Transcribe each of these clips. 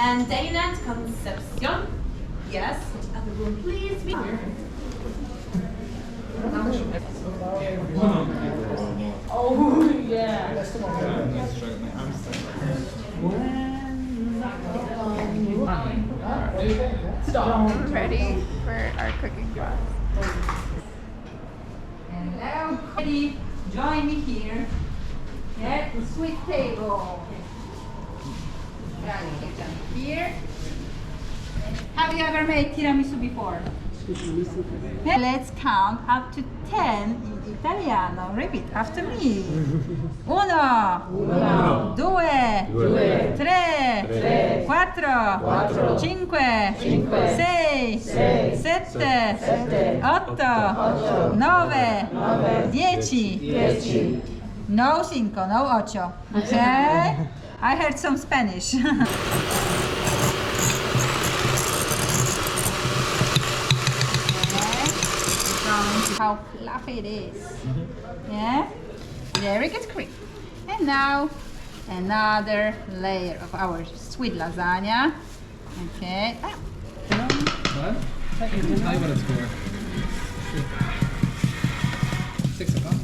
Antenna Concepcion. Yes. Other room, please. Oh, yeah. Stop. Ready for our cooking class. Hello, Cody. Join me here at the sweet table. Here. Have you ever made tiramisu before? Let's count up to 10 in Italiano. Repeat after me. Uno, due, tre, quattro, cinque, sei, sette, otto, nove, 10. No cinco, no ocho. Okay? I heard some Spanish. How fluffy it is. Yeah? Very good cream. And now another layer of our sweet lasagna. Okay. What? I can tell you what it's for. 6 o'clock.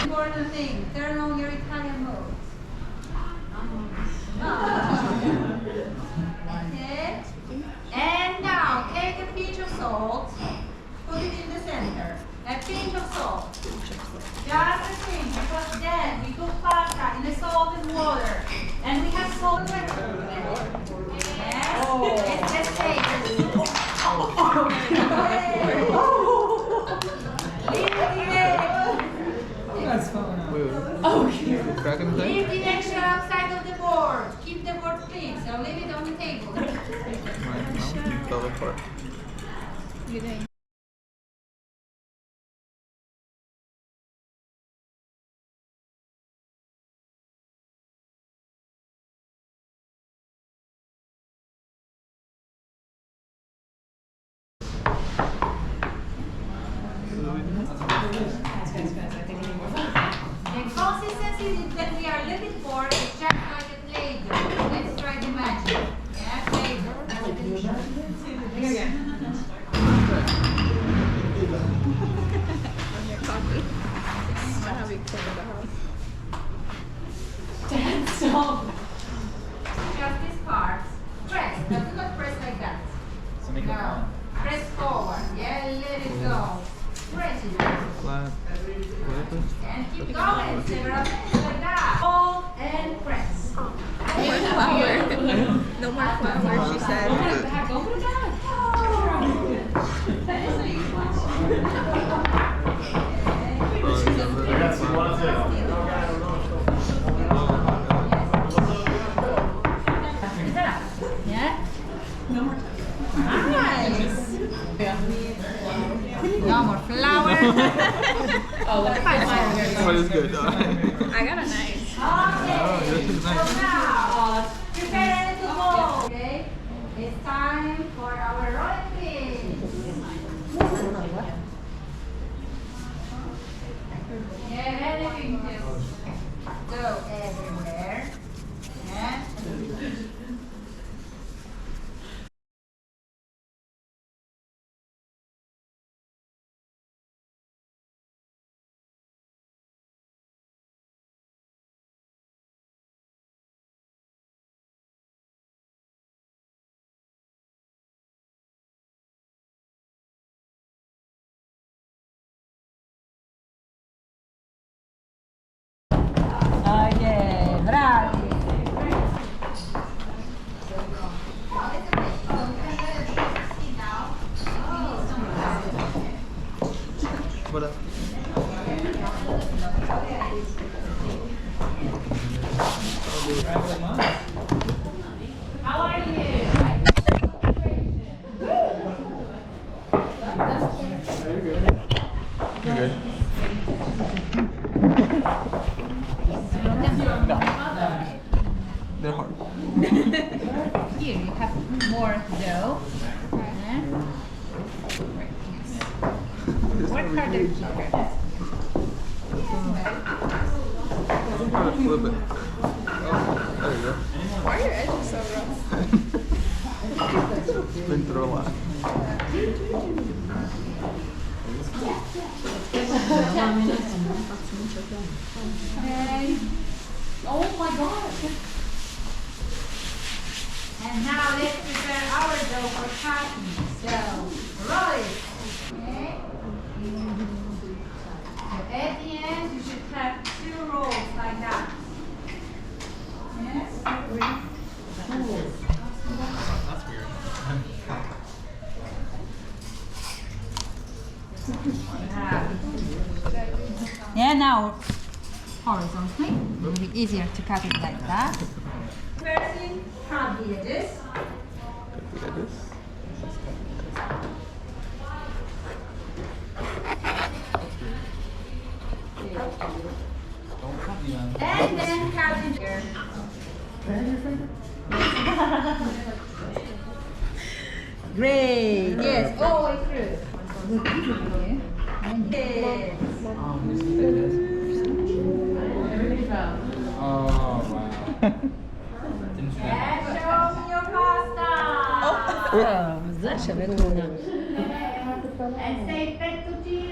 Important thing, turn on your Italian mode. Okay. And now take a pinch of salt, put it in the center. A pinch of salt. Just a pinch, because then we cook pasta in the salted water. And we have salt. Yes. Let's take it. That's fine. Okay. Leave the extra outside of the board. Keep the board clean, so leave it on the table. Fell apart. You doing? The consistency that we are looking for is just like a Play-Doh. Let's try the magic. Yeah, Play-Doh. Your coffee. Might have you clean the house. Stop. Just this part. Press, but do not press like that. So make it No. flat. Press forward. Yeah, let it go. Press it. Flat. And keep going several minutes like that. Hold and press. No more flour. No more flour, she said. Open it back. Open it back. Yeah? No more. Nice. No more flour. Oh, look at What is good? I got a nice. Okay. Yours is So nice. now, prepare to go. Okay? It's time for our rolling pin. Yeah, anything just go everywhere. Yeah. Okay, bravi. Voilà. How are you? They're hard. Here you have more dough. What are the sugar? I'm trying to flip it. Oh, there you go. Why are your edges so rough? Been through a lot. And oh my God! And now let's prepare our dough for cutting. So roll it. Okay. So at the end, you should have 2 rolls like that. Yes. That's weird. Yeah, now horizontally. It will be easier to cut it like that. Firstly, cut the edges. Cut the edges. And then cut it here. Great. Yes, all the way through. Yes. Oh, wow. Didn't see that. And show me your pasta. And say fettuccine.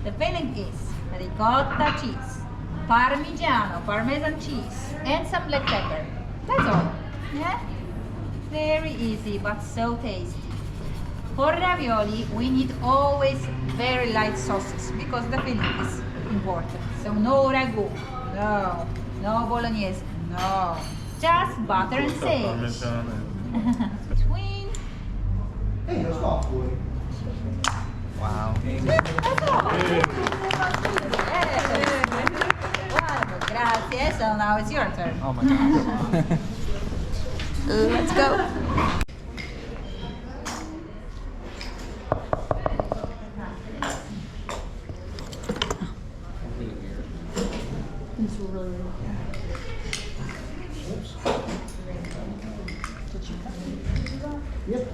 The filling is ricotta cheese, parmigiano, parmesan cheese, and some black pepper. That's all. Yeah? Very easy, but so tasty. For ravioli, we need always very light sauces because the filling is important. So no ragu, no bolognese, no. Just butter and sage. Between. Wow. Grazie. So now it's your turn. Oh my god. Let's go.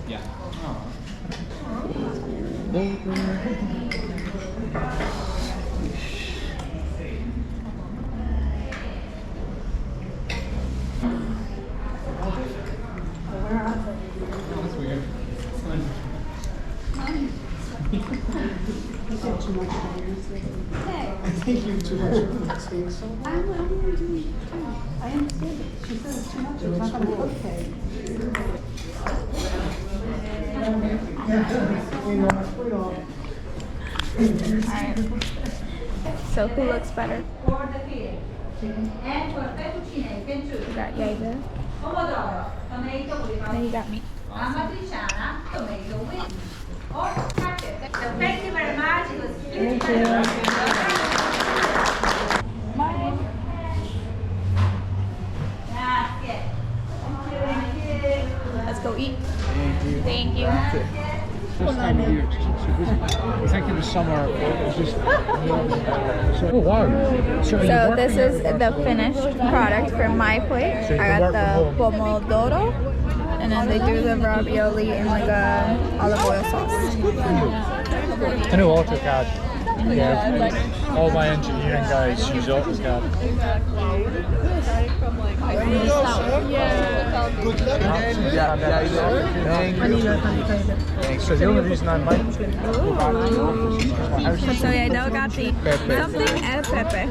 Yeah. That's weird. I think you're too much steak so much. I'm only doing 2. I understand it. She said it's too much. It's not going to be okay. So who looks better? For the filling. And for fettuccine, you can choose. You got Yaida, Pomodoro, tomato with then you got me. amatriciana, tomato with or cabbage. So thank you very much. It was beautiful. Mine. Grazie. Thank you. Let's go eat. Thank you. This time of year, it's like in the summer, it's just. Oh wow! So So this is the finished product from my plate. I got the pomodoro, and then they do the ravioli in like a olive oil sauce. I know AutoCAD. Yeah, all my engineering guys use AutoCAD. So the only reason I might go back to the office is my house. So yeah, I got the something and pepe,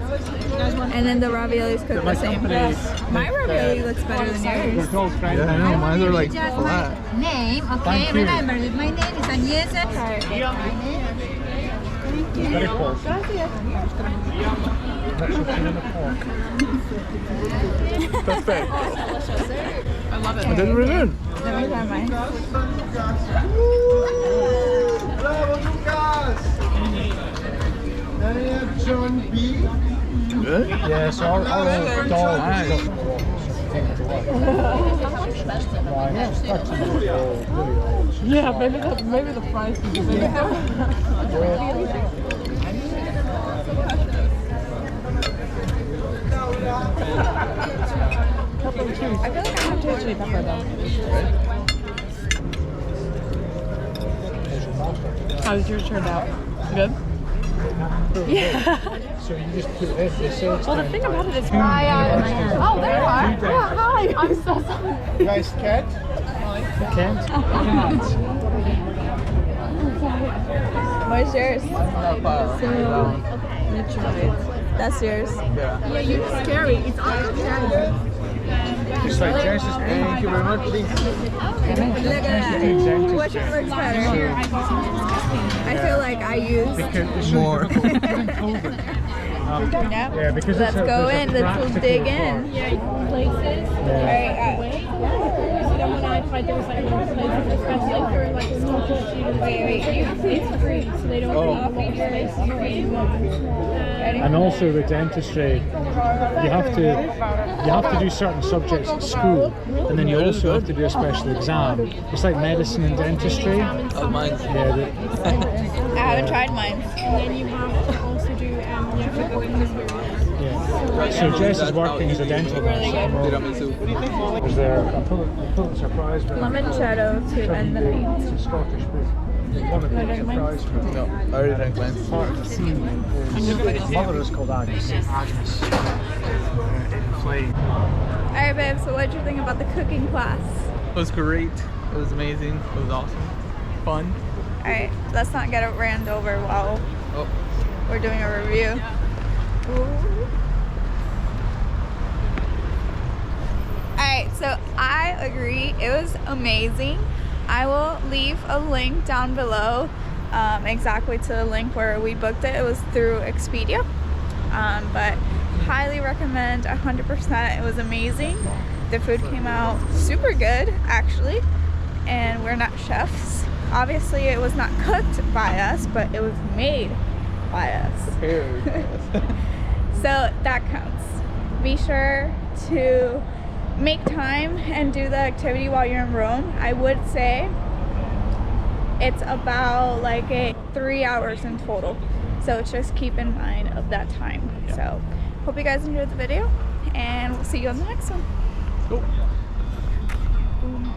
and then the raviolis cook the same. My ravioli looks better than yours. Yeah, I know. Mine are like Just flat. my name, okay? Thank you. Remember that my name is Agnese. Very cold. Not so keen on the pork. Perfect. I love it. I did really good. Let me try mine. Bravo, Lucas! Then we have John B. Good? Yeah, so our dog has got came to life. Right, that's really old. Yeah, maybe the price is a bit Pepper and cheese. I feel like I have to chili pepper though. How did yours turn out? Good? Yeah. So you just put this. Well, the thing about it is... Oh, there you are. Yeah, hi. I'm so sorry. You guys can't? Can't? Where's yours? That's yours. Yeah, you're scary. It's also scary. Just like Genesis. Thank you very much. Look at that. Which one looks better? I feel like I use Because More. Yep. Yeah, because Let's it's go there's in. a Let's practical dig part. in. Yeah, places. Yeah. You know, when I tried those like places, especially for like small students, it's free, so they don't pay for your space. And also with dentistry, you have to do certain subjects at school, and then you also have to do a special exam. It's like medicine and dentistry. Oh, mine's I haven't tried mine. And then you have to also do working experience. Yeah. So Jess is working as a dental nurse. Tiramisu. Was there a Pulitzer Prize winner? Limoncello to end the night. It's a Scottish book. Won a Pulitzer Prize for it. No, I already drank mine. Part of the theme is his mother is called Agnes. Agnes. Flame. Alright babe, so what did you think about the cooking class? It was great. It was amazing. It was awesome. Fun. Alright, let's not get it ran over while Oh, we're doing a review. Alright, so I agree. It was amazing. I will leave a link down below exactly to the link where we booked it. It was through Expedia. But highly recommend 100%. It was amazing. The food came out super good actually. And we're not chefs. Obviously it was not cooked by us, but it was made by us. prepared. So that counts. Be sure to make time and do the activity while you're in Rome. I would say it's about like 3 hours in total. So just keep in mind of that time. So hope you guys enjoyed the video and we'll see you on the next one. Go. Boom.